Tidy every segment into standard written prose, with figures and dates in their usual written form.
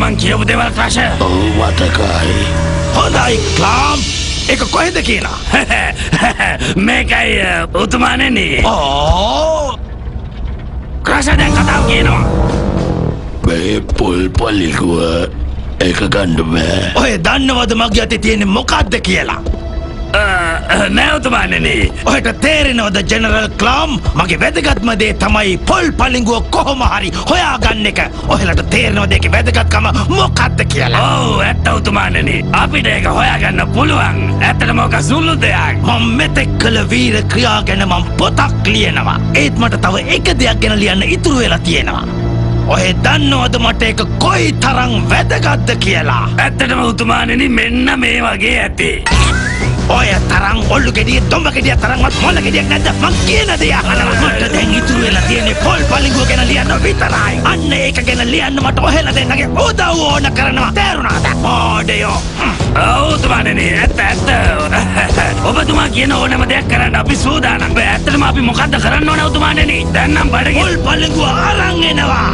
මං කියපු දේවල් ක්‍රෂ? ඔව් මතකයි. හොඳයි ක්ලාම්. ඒක කොහෙද කියලා? මේකයි උතුමාණෙනි. ඕ ක්‍රෂ දැන් කතාව කියනවා. මේ පොල් පල්ලිකුව ඒක ගන්න බෑ. ඔය දන්නවද මගේ අතේ තියෙන්නේ මොකක්ද කියලා? නෑ උතුමාණෙනි. ඔයට තේරෙනවද ජෙනරල් ක්ලාම්? මගේ වැදගත්ම දේ තමයි පොල් පලිඟුව කොහොම හරි හොයාගන්න එක. ඔයාලට තේරෙනවද ඒකේ වැදගත්කම මොකක්ද කියලා? ඔව් ඇත්ත උතුමාණෙනි. අපිට ඒක හොයාගන්න පුළුවන්. ඇත්තටම ඔක සුළු දෙයක්. මම මෙතෙක් කළ වීර ක්‍රියා ගැන මම පොතක් ලියනවා. ඒත් මට තව එක දෙයක් ගැන ලියන්න ඉතුරු වෙලා තියෙනවා. ඔය දන්නවද මට ඒක කොයි තරම් වැදගත්ද කියලා? ඇත්තටම උතුමාණෙනි මෙන්න මේ වගේ ඇති. ඔය තරම් ඔල්ලු ගෙඩිය දොඹ ගෙඩිය තරම්වත් මොළ ගෙඩියක් නැද්ද? මං කියන දේ අහලා මට දැන් ඉතුරු වෙලා තියෙන්නේ පොල් පලිඟුව ගැන ලියන්න විතරයි. අන්න ඒක ගැන ලියන්න මට ඔහෙලා දෙන්නගේ උදව් ඕන කරනවා. තේරුණාද? ඕඩයෝ. ඔව් උතුමාණෙනි ඇත්ත. ඔබතුමා කියන ඕනම දෙයක් කරන්න අපි සූදානම්. ඇත්තටම අපි මොකද්ද කරන්න ඕන උතුමාණෙනි? දැන් නම් බඩගිනි පොල් පලිඟුව අරන් එනවා.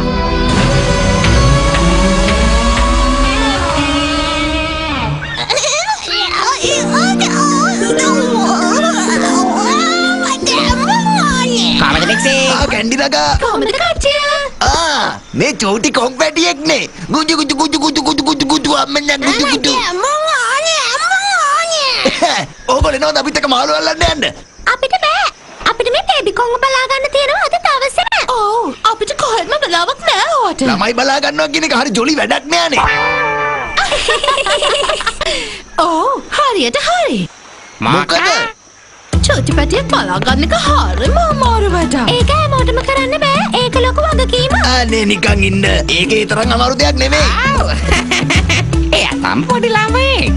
කැන්ඩි නගා කොහමද කච්චිය? මේ චෝටි කොක් පැටියෙක්නේ. ගුජු ගුජු ගුජු ගුජු ගුජු ගුජු ගුජු අම්මෙන් ගුජු ගුජු. ඕගොල්ලෝ නෝද අපිට එක මාළු අල්ලන්න යන්න? අපිට බෑ. අපිට මේ බේබි කොංග බලා ගන්න තියෙනවා අද දවසේ. ඔව් අපිට කොහෙත්ම බලාවක් නෑ ඕට. ළමයි බලා ගන්නවා කියන එක හරි ජොලි වැඩක් නෑනේ. ඔව් හරියට හරි. මොකද? චෝටි පැටියෙක් බලා ගන්න එක හරිම අමාරු වැඩක්. ඒක හැමෝටම කරන්න බෑ. ඒක ලොකු වගකීමක්. අනේ නිකන් ඉන්න. ඒකේ තරම් අමාරු දෙයක් නෙමෙයි. එයා තම් පොඩි ළමයි.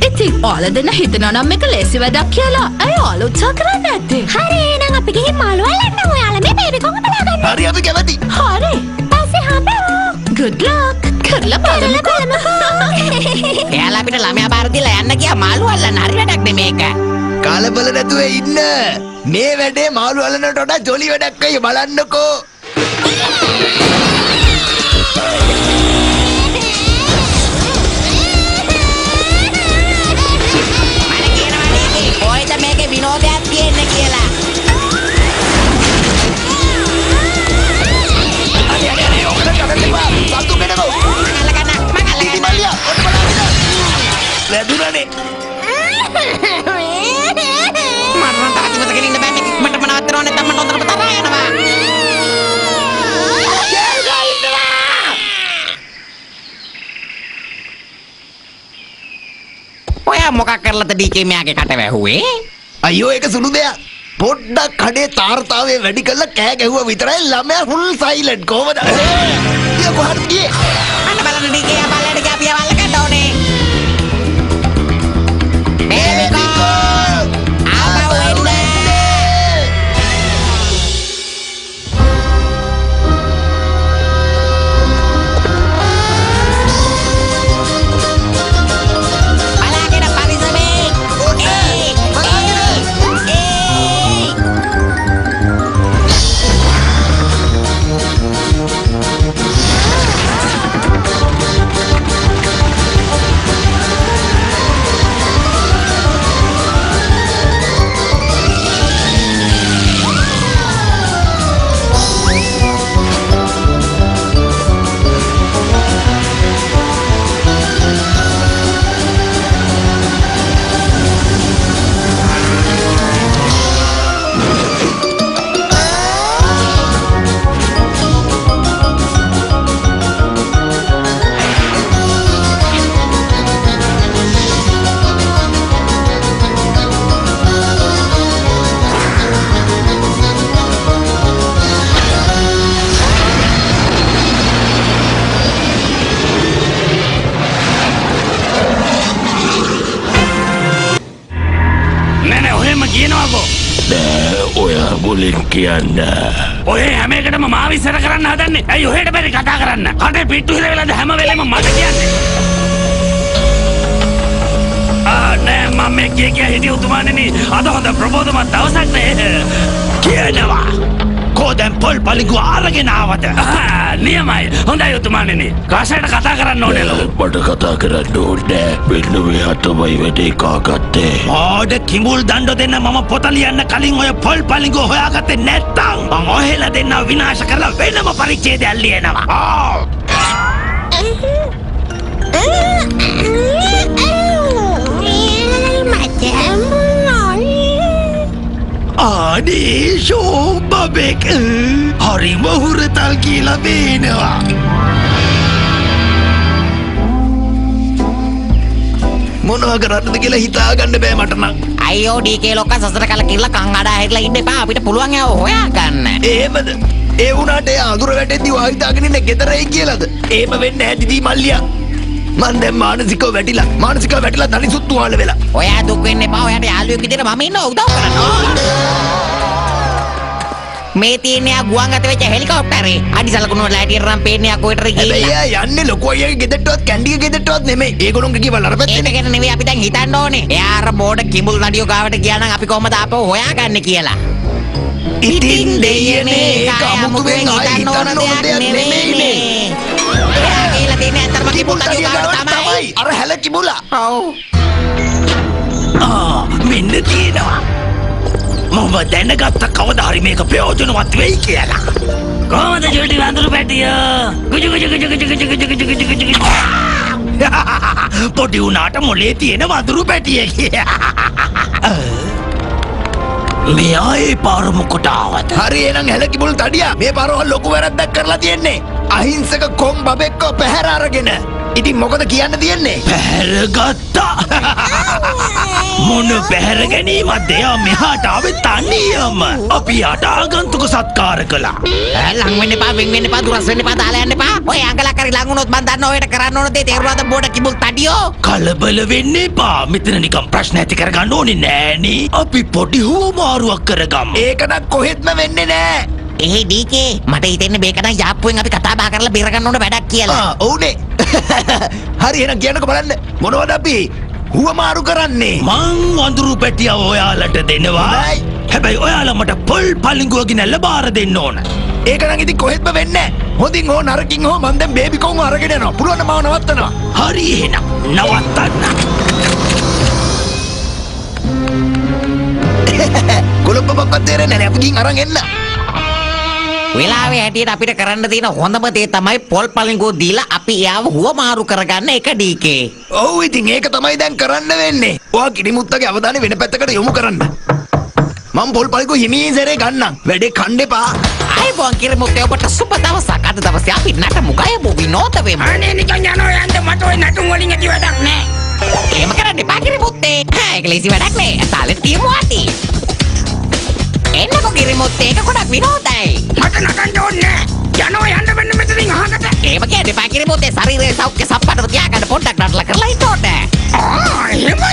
ඉතින් ඔයාලා දෙන්න හිතනවා නම් මේක ලේසි වැඩක් කියලා. අය ඔයාලා උත්සාහ කරන්න නැත්තේ. හරි එහෙනම් අපි ගිහින් මාළු අල්ලන්න. ඔයාලා මේ බේබි කොංග බලා ගන්න. හරි අපි කැමති. හරි. පස්සේ හම්බෙමු. good luck. කරලා බලමුකෝ. එයාලා අපිට ළමයා බාර දීලා යන්න ගියා මාළු අල්ලන්න. හරි වැඩක් නෙමේ මේක. කලබල නැතුව ඉන්න. මේ වැඩේ මාළු අල්ලනට වඩා ජොලි වැඩක් වෙයි බලන්නකෝ. මම කියනවා නේද ඔයද මේකේ විනෝදයක් තියෙන්නේ කියලා. අනේ ඔකට කරන්න එපා. සතු වෙනකෝ. මම අල්ලගන්න. ඉතින් මල්ලියා ඔන්න බලන්න. වැදුනනේ. මරණ තාජිමතකින් ඉන්න බෑ මේක. මට මොනවත් කරන්න නැත්නම් මට හොඳටම තරහා යනවා. ඔයා මොකක් කරලාද ඩීජේ මෙයාගේ කට වැහුවේ? අයියෝ ඒක සුළු දෙයක්. පොඩ්ඩක් කඩේ තාර්තාවේ වැඩි කරලා කෑ ගැහුවා විතරයි ළමයා ෆුල් සයිලන්ට් කොහමද? ඊය කොහටද ගියේ? අන්න බලන්න ඩීජේ බලන්න ගියා පියා වල්ලකට ඕනේ. මුලින් කියන්න. ඔය හැම එකටම මාව ඉස්සර කරන්න හදන්නේ. ඇයි ඔහෙට බැරි කතා කරන්න? කටේ පිට්ටු හිර වෙලාද හැම වෙලෙම මට කියන්නේ. නෑ මම මේ කිය හිටිය උතුමාණෙනි. අද හොඳ ප්‍රබෝධමත් දවසක් නේ. කියනවා. කෝදැන් පොල් පලිගුව අරගෙනාවද නියමයි හොඳයි උතුමාණෙනි කාසයට කතා කරන්න ඕනෙලු මට කතා කරන්න ඕනේ මෙන්න මෙයා තමයි වැඩේ කාගත්තේ ඕඩ කිඹුල් දණ්ඩ දෙන්න මම පොත ලියන්න කලින් ඔය පොල් පලිගුව හොයාගත්තේ නැත්තම් මං ඔහෙලා දෙන්න විනාශ කරලා වෙනම පරිච්ඡේදයක් ලියනවා ආනේ ශෝබබෙක් හරිම හුරතල් කියලා බේනවා මොනවා කරන්නද කියලා හිතාගන්න බෑ මට නම් අයියෝ ඩීකේ ලොක්ක සසර කල කිල්ල කන් අඩා හැරිලා ඉන්න එපා අපිට පුළුවන් ඒව හොයාගන්න එහෙමද ඒ වුණාට ඒ අඳුර වැටෙද්දි ඔයා හිතාගෙන ඉන්නේ ගෙදරයි කියලාද එහෙම වෙන්න ඇතිදී මල්ලියා මන් දැන් මානසිකව වැටිලා තනිසුත් තුවාල වෙලා ඔයා දුක් වෙන්න එපා ඔයාට යාළුවෙක් විදිහට මම ඉන්නවා උදව් කරන්න මේ තියෙන්නේ ගුවන් ගත වෙච්ච හෙලිකොප්ටරේ අඩිසලකුණු වල ඇටියට නම් පේන්නේ කොහෙටද ගිහිල්ලා හැබැයි යන්නේ ලොකු අයියාගේ ගෙදරටවත් කැන්ඩිගේ ගෙදරටවත් නෙමෙයි ඒගොල්ලෝගේ ගෙවල් අර පැත්තේ ඒක ගැන නෙවෙයි අපි දැන් හිතන්න ඕනේ එයා අර බෝඩ කිඹුල් රඩියෝ ගාවට ගියා නම් අපි කොහමද ආපහු හොයාගන්නේ කියලා ඉතින් දෙයනේ ඒක අමුතුවෙන් ආයි හිතන්න ඕන දෙයක් නෙමෙයිනේ එයා කියලා තියෙන්නේ අතරම කිඹුල් රඩියෝ ගාවට තමයි අර හැල කිඹුලා ඔව් මෙන්න තියෙනවා මම දැනගත්ත කවදා හරි මේක ප්‍රයෝජනවත් වෙයි කියලා කොහමද ජොඩි වඳුරු පැටිය ගුජු පොඩි උනාට මොලේ තියෙන වඳුරු පැටිය මෙයා ඒ පාර මොකට ආවද හරි එහෙනම් හැල කිඹුල් තඩියා මේ පාරවල් ලොකු වැරද්දක් කරලා තියෙන්නේ අහිංසක කොම් බබෙක්ව පැහැර අරගෙන ඉතින් මොකද කියන්න තියෙන්නේ පැහැරගත්තා මොන පැහැර ගැනීමක්ද එයා මෙහාට ආවේ තනියම අපි යට ආගන්තුක සත්කාර කළා ලං වෙන්න එපා වෙන් වෙන්න එපා දුරස් වෙන්න එපා දාලා යන්න එපා ඔය අඟලක් හරි ලං වුණොත් මන් දන්නවා ඔයට කරන්න ඕන දේ තේරුණාද බෝඩ කිඹුල් තඩියෝ කලබල වෙන්න එපා මෙතන නිකන් ප්‍රශ්න ඇති කරගන්න ඕනේ නෑනේ අපි පොඩි හුවමාරුවක් කරගමු ඒක නම් කොහෙත්ම වෙන්නේ නෑ ඒ ඩීකේ මට හිතෙන්නේ මේක නම් යාප්පුවෙන් අපි කතා බහ කරලා බේර ගන්න ඕන වැඩක් කියලා ඔව්නේ හරි එහෙනම් කියන්නකෝ බලන්න මොනවද අපි හුවමාරු කරන්නේ මං වඳුරු පැටිය ඔයාලට දෙනවා හැබැයි ඔයාලා මට පොල් පලිඟුව ගෙනල්ල බාර දෙන්න ඕන ඒක නම් ඉතින් කොහෙත්ම වෙන්නේ නෑ හොඳින් හෝ නරකින් හෝ මං දැන් බේබි කොන්ව අරගෙන යනවා පුළුවන් නම් මාව නවත්තනවා හරි එහෙනම් නවත්තන්න කොළඹ බබ්බත් තේරෙන්නේ නැහැ අපි ගිහින් අරන් එන්න වෙලාවේ හැටියට අපිට කරන්න තියෙන හොඳම දේ තමයි පොල් පලිඟුව දීලා අපි එයාව හුවමාරු කරගන්න එක ඩීකේ ඔව් ඉතින් ඒක තමයි දැන් කරන්න වෙන්නේ ඔයා කිරිමුත්තගේ අවධානය වෙන පැත්තකට යොමු කරන්න මම පොල් පලිඟුව හිමින් සැරේ ගන්නම් වැඩේ කන්න එපා අයිබෝන් කිරිමුත්තේ ඔබට සුබ දවසක් අද දවසේ අපි නටමු ගයමු විනෝද වෙමු අනේ නිකන් යනවා යන්න මට ඔය නටුම් වලින් ඇති වැඩක් නෑ එහෙම කරන්න එපා කිරිමුත්තේ ඒක ලේසි වැඩක් නේ තාලෙට කියමු ඇති එන්නකෝ කිරිමුත්තේ ඒක ගොඩක් විනෝදයි මට නටන්න ඕනේ යනවා යන්න වෙන්න මෙතනින් අහකට එහෙම කියන්න එපා කිරිමුත්තේ ශරීරයේ සෞඛ්‍ය සම්පන්නව තියාගන්න පොඩ්ඩක් නටලා කරලා ඉන්න ඕනේ එහෙමද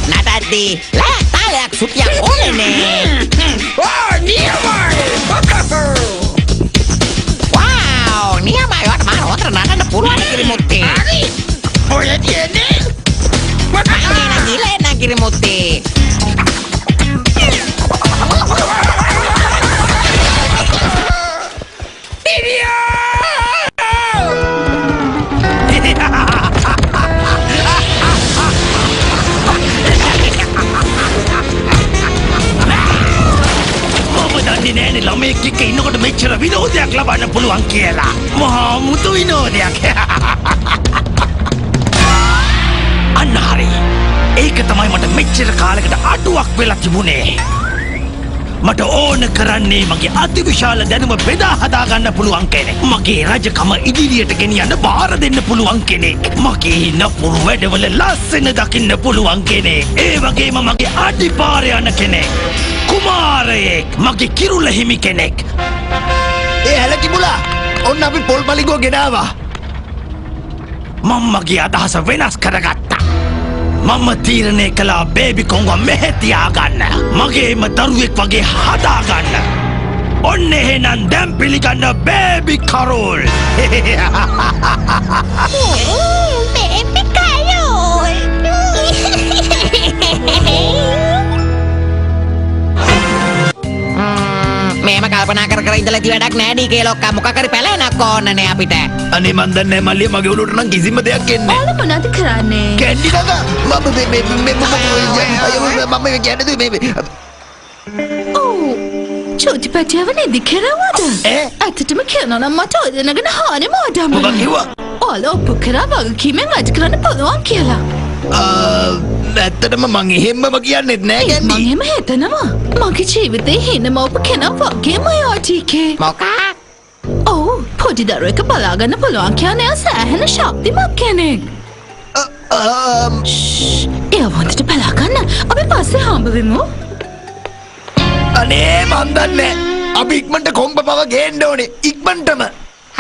නටද්දී ලෑ තාලයක් සුපියක් ඕනේනේ නියමයි වාව් නියමයි වට මාර හොඳට නටන්න පුළුවන් කිරිමුත්තේ හරි ඔය තියෙන්නේ මට අනේ නගිලා කිරිමුත්තේ නෑනේ ළමයෙක් එක්ක ඉන්නකොට මෙච්චර විනෝදයක් ලබන්න පුළුවන් කියලා මහා මුතු විනෝදයක් අන්න හරි ඒක තමයි මට මෙච්චර කාලෙකට අඩුවක් වෙලා තිබුණේ මට ඕන කරන්නේ මගේ අතිවිශාල දැනුම බෙදා හදා ගන්න පුළුවන් කෙනෙක් මගේ රජකම ඉදිරියට ගෙනියන්න බාර දෙන්න පුළුවන් කෙනෙක් මගේ නපුරු වැඩවල ලස්සන දකින්න පුළුවන් කෙනෙක් ඒ වගේම මගේ අඩිපාර යන කෙනෙක් කුමාරයෙක් මගේ කිරුළ හිමි කෙනෙක් ඒ හැල කිඹුලා ඔන්න අපි පොල් පලිඟුව ගෙනාවා මම මගේ අදහස වෙනස් කරගත්තා මම තීරණය කළා බේබි කොංගව මෙහෙ තියාගන්න මගේම දරුවෙක් වගේ හදාගන්න ඔන්න එහෙනම් දැන් පිළිගන්න බේබි කරෝල්. Baby Carol. මේම කල්පනා කර කර ඉඳලා ඉති වැඩක් නෑ ඩී කේලොක්කා මොකක් හරි පැලෙනක් ඕන්නනේ අපිට. අනේ මන් දන්නේ නැහැ මල්ලිය මගේ උඩට නම් කිසිම දෙයක් එන්නේ නැහැ. ඔයාලා මොනවද කරන්නේ? කැන්ඩි නගා මම කියන්නේ මේ ඔව්. චෝටිපටියව නේද කරවද? ඈ? ඇත්තටම කියනවා නම් මට ඔය දෙනගෙන හානේ මොඩම්. මොකක් කිව්වා? ඔයාලා ඔප්පු කරා වගකීමෙන් වැඩ කරන්න පුළුවන් කියලා. ඇත්තටම මං එහෙම්මම කියන්නෙත් නෑ මං කැන්ඩි. එහෙම හිතනවා. මගේ ජීවිතේ හිනම ඔප්පු කෙනා වගේම යාටිකේ. මොකක්? ඔව් පොඩි දරුවෙක් බලාගන්න පුළුවන් කියන්නේ සෑහෙන ශක්තිමත් කෙනෙක්. ඒ වන්දට බලාගන්න අපි පස්සේ හම්බ වෙමු. අනේ මන් දන්නේ අපි ඉක්මනට කොම්බ බව ගේන්න ඕනේ ඉක්මනටම.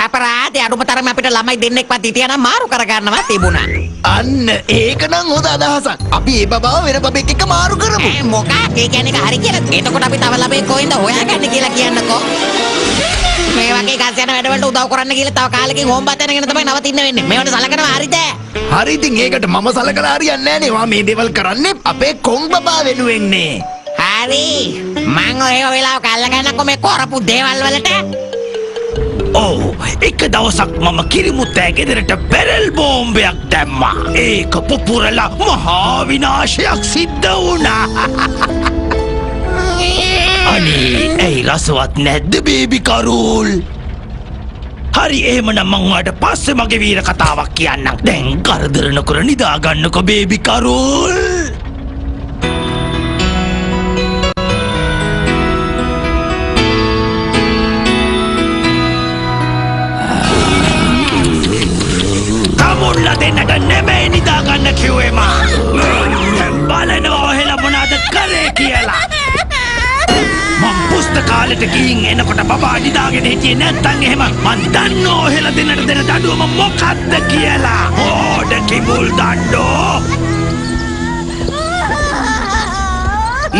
අපරාධේ අඩුම තරම අපිට ළමයි දෙන්නෙක්වත් හිටියනම් මාරු කරගන්නවා තිබුණා. අන්න ඒක නම් හොඳ අදහසක්. අපි ඒ බබාව වෙන බබෙක් එක්ක මාරු කරමු. මොකක් ඒ කියන්නේ ඒක හරි කියලා. එතකොට අපි තව ළමයි කොහෙන්ද හොයාගන්නේ කියලා කියන්නකෝ. මේ වගේ ගස් යන වැඩවලට උදව් කරන්න කියලා තව කාලෙකින් හොම්බත් යනගෙන තමයි නවතින්න වෙන්නේ. මේවට සලකනවා හරිද? හරි ඉතින් ඒකට මම සලකලා හරියන්නේ නෑනේ. වා මේ දේවල් කරන්නේ අපේ කොම් බබා වෙනුවෙන්නේ. හරි. මං ඔය වෙලාව කල්ල ගන්නකො මේ කරපු දේවල් වලට. ඔව් එක දවසක් මම කිරිමුත්තෑ ගෙදරට බැරල් බෝම්බයක් දැම්මා. ඒක පුපුරලා මහා විනාශයක් සිද්ධ වුණා. අනේ ඇයි රසවත් නැද්ද බේබි කරෝල්? හරි එහෙමනම් මං ඔයාලට පස්සේ මගේ වීර කතාවක් කියන්නම්. දැන් කරදර නොකර නිදා ගන්නකො බේබි කරෝල්. තමුල්ලා දෙන්නට නෙමෙයි නිදා ගන්න කිව්වේ මං. බලනවා ඔහෙලා මොනවද කරේ කියලා. මං පුස්තකාලෙට ගිහින් එනකොට බබා නිදාගෙන හිටියේ නැත්තම් එහෙම මං දන්නෝ ඔහෙලා දෙන්නට දෙන දඬුවම මොකක්ද කියලා. ඕඩ කිඹුල් දණ්ඩෝ.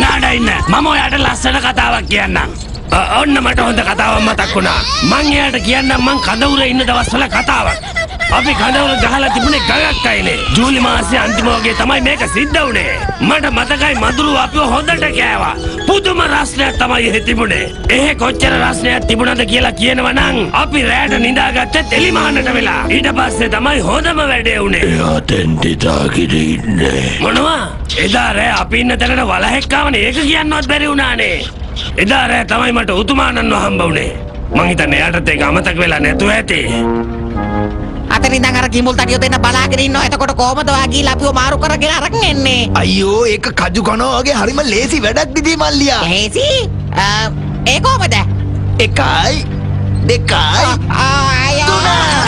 නාඩයින්න මම ඔයාට ලස්සන කතාවක් කියන්නම්. ඔන්න මට හොඳ කතාවක් මතක් වුණා. මං එයාට කියන්නම් මං කඳවුරේ ඉන්න දවස්වල කතාවක්. අපි කඳවුර ගහලා තිබුණේ ගගක් අයිනේ. ජූලි මාසේ අන්තිම වගේ තමයි මේක සිද්ධ වුණේ. මට මතකයි මදුරු අපිව හොඳට කෑවා. පුදුම රසණයක් තමයි එහෙ තිබුණේ. එහෙ කොච්චර රසණයක් තිබුණද කියලා කියනවා නම් අපි රැට නිදාගත්තේ තෙලිමානට වෙලා. ඊට පස්සේ තමයි හොඳම වැඩේ වුණේ. එයා දැන් නිදාගෙන ඉන්නේ. මොනවා? එදා රෑ අපි ඉන්න තැනට වලහෙක් ආවනේ. ඒක කියන්නවත් බැරි වුණානේ. එදා රෑ තමයි මට උතුමාණන්ව හම්බ වුණේ. මං හිතන්නේ එයාටත් ඒක අමතක වෙලා නැතුව ඇති. අතන ඉඳන් අර කිඹුල් තඩියෝ දෙන්න බලාගෙන ඉන්නවා. එතකොට කොහමද වා ගිහලා අපිව මාරු කරගෙන අරන් එන්නේ? අයියෝ ඒක කජු කනවා වගේ හරිම ලේසි වැඩක් දිදී මල්ලියා. හේසි? ඒ කොහමද? 1 2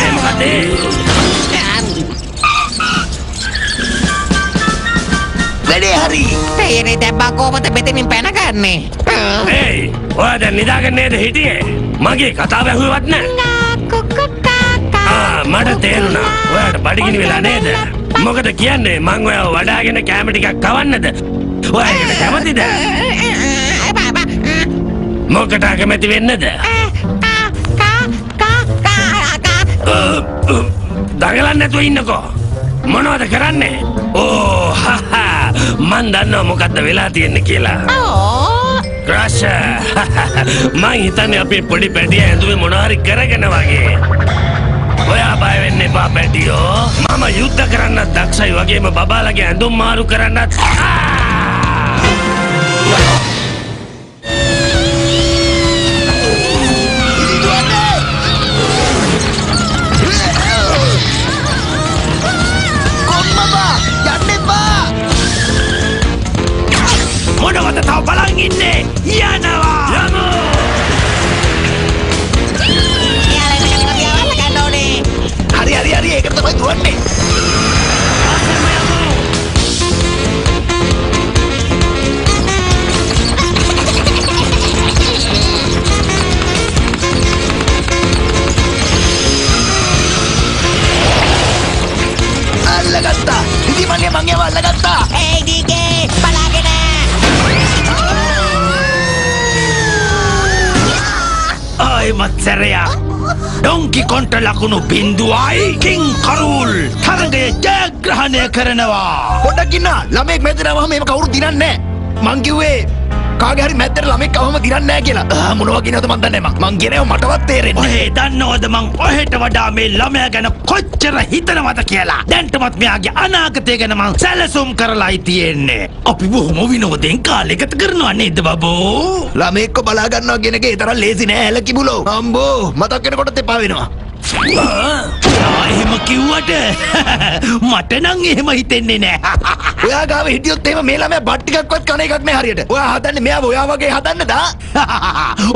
ඒ මොකද? වැඩේ හරි. තේරෙන්නේ දැන් කොහමද මෙතනින් පැනගන්නේ? ඒයි ඔයා දැන් නිදාගෙන නේද හිටියේ? මගේ කතාව ඇහුවවත් නැහැ. මට තේරුණා. ඔයාට බඩගිනි වෙලා නේද? මොකද කියන්නේ මං ඔයාව වඩාගෙන කැම ටිකක් කවන්නද? ඔයා ඒකට කැමතිද? මොකට කැමති වෙන්නද? දඟලන්න නැතුව ඉන්නකෝ. මොනවද කරන්නේ? ඕ හහා මන් දන්නවා මොකද්ද වෙලා තියෙන්නේ කියලා. ක්‍රෂ් මං හිතන්නේ අපේ පොඩි පැටියා ඇඳුමේ මොනවා හරි කරගෙන වගේ. ඔයා බය වෙන්න එපා පැටියෝ. මම යුද්ධ කරන්නත් දක්ෂයි වගේම බබාලගේ ඇඳුම් මාරු කරන්නත්. මොනවද තව බලන් ඉන්නේ? යනවා. යමු. හරි ඒක තමයි දුවන්නේ. තවමත් සැරයක් ඩොන්කි කොන්ට ලකුණු බින්දුවයි කින් කරුල් තරගය ජයග්‍රහණය කරනවා. පොඩ්ඩක් ඉන්න. ළමෙක් මැදනවම මේව කවුරු දිනන්නේ නැහැ. මං කිව්වේ කාගේ හරි මැද්දට ළමෙක් අවම දිනන්නේ නැහැ කියලා. මොනවා කියනවද මන් දන්නේ නැහැ. මං කියනවා මටවත් තේරෙන්නේ නැහැ. ඔහේ දන්නවද මං ඔහෙට වඩා මේ ළමයා ගැන කොච්චර හිතනවද කියලා. දැන්ටමත් මෙයාගේ අනාගතය ගැන මං සැලසුම් කරලායි තියෙන්නේ. අපි බොහොම විනෝදෙන් කාලය ගත කරනවා නේද බබෝ? ළමෙක්ව බලා ගන්නවා කියන එක ඒ තරම් ලේසි නෑ හැලකිබුලෝ. අම්බෝ මතක් වෙනකොට තෙපා වෙනවා. එහෙම කිව්වට මට නම් එහෙම හිතෙන්නේ නෑ. ඔයා ගාව හිටියොත් එහෙම මේ ළමයා බත් ටිකක්වත් කන එකක් නෑ හරියට. ඔයා හදන්නේ මෙයාව ඔයා වගේ හදන්න දා.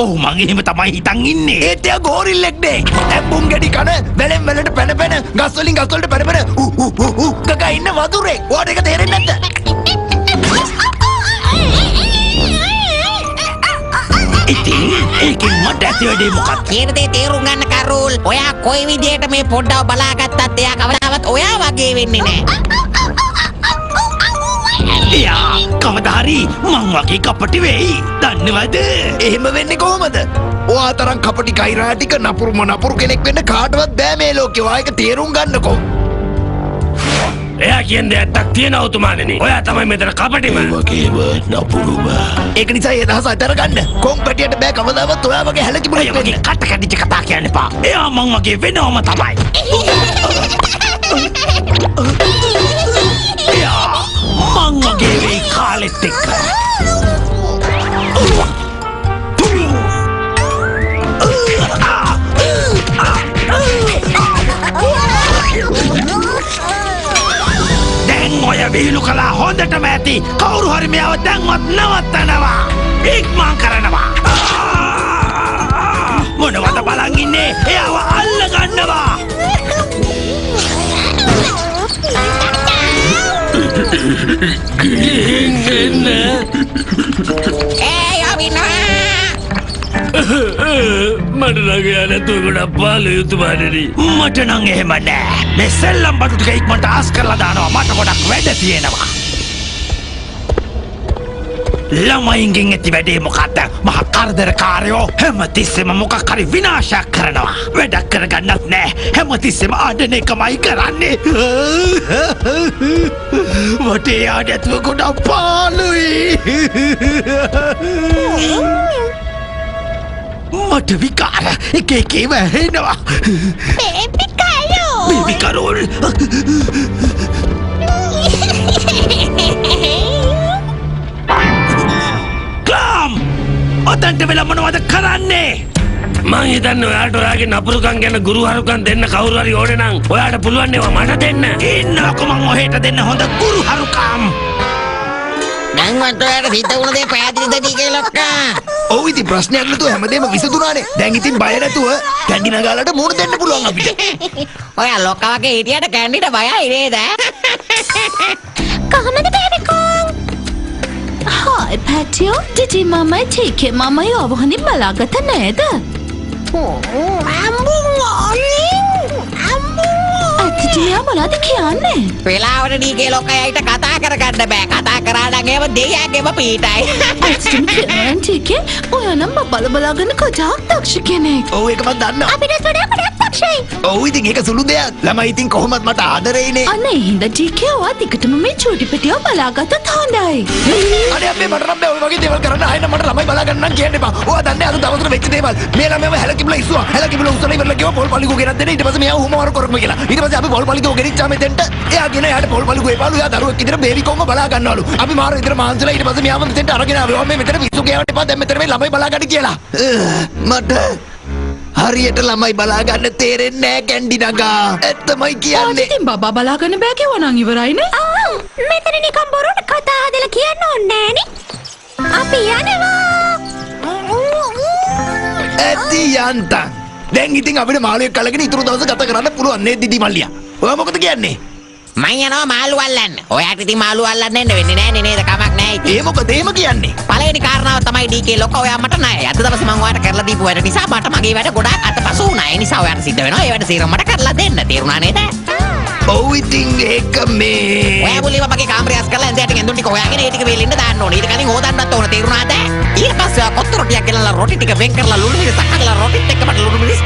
ඔව් මං එහෙම තමයි හිතන් ඉන්නේ. ඒත් එයා ගෝරිල්ලෙක් නේ. ඇම්බුම් ගෙඩි කන වැලෙන් වැලට පැන පැන ගස් වලින් ගස් වලට පැන පැන කකා ඉන්න වතුරේ. ඔයාට ඒක තේරෙන්නේ නැද්ද? ඉතින් ඒකෙන් මට ඇති වැඩේ මොකක්ද? කියන දේ තේරුම් ගන්න කරුල්. ඔයා කොයි විදියට මේ පොඩ්ඩව බලාගත්තත් එයා කවදාවත් ඔයා වගේ වෙන්නේ නැහැ. එයා කවදා හරි මං වගේ කපටි වෙයි. දන්නවද? එහෙම වෙන්නේ කොහොමද? ඔයා තරම් කපටි කයිරා ටික නපුරු කෙනෙක් වෙන්න කාටවත් බෑ මේ ලෝකේ. ඔයා ඒක තේරුම් ගන්නකෝ. එයා කියන්නේ ඇත්තක් තියෙනවා උතුමාණෙනි. ඔයා තමයි මෙතන කපටිම. වගේම නපුරුම. ඒක නිසා ඒ අදහස අතර ගන්න. කොම් පැටියට බෑ කවදාවත් ඔයා වගේ හැලකිබුලෙක් ඔය වගේ වෙන්න. කට කැඩිච්ච කතා කියන්න එපා. එයා මං වගේ වෙනවම තමයි. එයා මං වගේ වෙයි කාලෙත් එක්ක. දැන් ඔය විහිළු කලා හොඳටම ඇති. කවුරු හරි මෙයාව දැන්වත් නවත්තනවා. ඉක්මන් කරනවා. මොනවද බලන් ඉන්නේ? එයාව අල්ලගන්නවා. මට නගයා නැතුව ගොඩක් පාලු උතුමාණෙනි. මට නම් එහෙම නෑ. මේ සෙල්ලම් බඩු ටික ඉක්මනට ආස් කරලා දානවා. මට ගොඩක් වැඩ තියෙනවා. ළමයින්ගෙන් ඇති වැඩේ මොකක්ද? මහ කරදරකාරයෝ හැමතිස්සෙම මොකක් හරි විනාශයක් කරනවා. වැඩක් කරගන්නත් නෑ. හැමතිස්සෙම ආඩන එකමයි කරන්නේ. වටේ ආඩතුව ගොඩක් පාළුයි. මට විකාර එක එකේම හෙනවා. බේබි කලෝ. බේබි කරෝල්. ක්ලාම්! ඔතන්ට වෙලා මොනවද කරන්නේ? මං හිතන්නේ ඔයාට ඔයාගේ නපුරුකම් ගැන ගුරුහරුකම් දෙන්න කවුරු හරි ඕනේ නම් ඔයාට පුළුවන් ඒවා මට දෙන්න. ඉන්නකො මං ඔහෙට දෙන්න හොඳ ගුරුහරුකම්. දැන්වත් ඔයාට සිද්ධ වුණ දේ පැහැදිලිද ඩීකේ ලොක්කා? ඔව් ඉතින් ප්‍රශ්නයක් නැතුව හැමදේම විසඳුණානේ. දැන් ඉතින් බය නැතුව කැන්ඩි නගාලට මුණ දෙන්න පුළුවන් අපිට. ඔයා ලොක්කා වගේ හිටියට කැන්ඩිට බයයි නේද? කොහමද baby cone? Hi Patio, did you mama take it? Mama you අවහනින් බලාගත නේද? අතිටියා මොනවද කියන්නේ? වෙලාවට ඩීකේ ලොක්කයාට කතා කරගන්න බෑ. කතා කරා නම් ඒව දෙයියගේම පීටයි. ඇත්තටම කියනවා ටිකේ ඔයා නම් බලාගෙන කතාවක් දක්ෂ කෙනෙක්. ඔව් ඒක මම දන්නවා. අපිට වඩා ගොඩක් දක්ෂයි. ඔව් ඉතින් ඒක සුළු දෙයක්. ළමයි ඉතින් කොහොමත් මට ආදරේනේ. අනේ හින්දා ටිකේ ඔයා දිගටම මේ චූටි පිටියව බලාගත්තත් හොඳයි. අනේ අපේ මට නම් බෑ ඔය වගේ දේවල් කරන්න. ආයෙත් මට ළමයි බලා ගන්න නම් කියන්න එපා. ඔයා දන්නේ අද දවසට වෙච්ච දේවල්. මේ ළමයව හැලකිබුලා ඉස්සුවා. හැලකිබුලා උස්සලා ඉවරලා කිව්වා පොල් පලිගෝ ගෙනත් දෙන්න. ඊට පස්සේ මෙයා උමවර කරමු කියලා. ඊට පස්සේ අපි පොල් පලිගෝ ගෙනිච්චා මෙතෙන්ට. එයා ගෙන එයාට පොල් පලිගෝ එපාලු. එයා දරුවෙක් විතර බේබි කොංග බලා ගන්නවලු. අපි මාර විතර මාන්සලා ඊට පස්සේ මෙයාව මෙතෙන්ට අරගෙන ආවා. මේ මෙතන විසු ගෑවට එපා. දැන් මෙතන මේ ළමයි බලා ගන්න කියලා. මට හරියට ළමයි බලා ගන්න තේරෙන්නේ නැහැ කැන්ඩි නගා. ඇත්තමයි කියන්නේ. ඉතින් බබා බලාගන්න බෑ කිව්වා නම් ඉවරයිනේ. මෙතන නිකන් බොරුට කතා හදලා කියන්න ඕනේ නෑනේ. අපි යනවා. ඇති යන්තම්. දැන් ඉතින් අපිට මාළුවෙක් අල්ලගෙන ඉතුරු දවස ගත කරන්න පුළුවන් නේද දිදි මල්ලියා? ඔයා මොකද කියන්නේ? මං යනවා මාළු අල්ලන්න. ඔයාට ඉතින් මාළු අල්ලන්න එන්න වෙන්නේ නෑනේ නේද? කමක් නෑ ඉතින්. ඒ මොකද එහෙම කියන්නේ? පළවෙනි කාරණාව තමයි ඩීකේ ලොක්කා ඔයා මට ණයයි. අද දවසේ මං ඔයාට කරලා දීපු වැඩ නිසා මට මගේ වැඩ ගොඩාක් අතපසු වුණා. ඒ නිසා ඔයාට සිද්ධ වෙනවා. ඒ වැඩ සියරම මට කරලා දෙන්න. තේරුණා නේද? ඔව් ඉතින් ඒක මේ ඔයා මුලින්ම මගේ කාමරය අස් කරලා ඇඳයට ඇඳුම් ටික හොයාගෙන ඒ ටික වේලෙන්න දාන්න ඕනේ. ඊට කලින් හොදන්නත් ඕන තේරුණාද? ඊට පස්සේ ඔයා කොත්තු රොටියක් ගෙනල්ලා රොටි ටික වෙන් කරලා ලුණු මිරිස් අක්කලා රොටිත් එක්ක මට ලුණු මිරිස්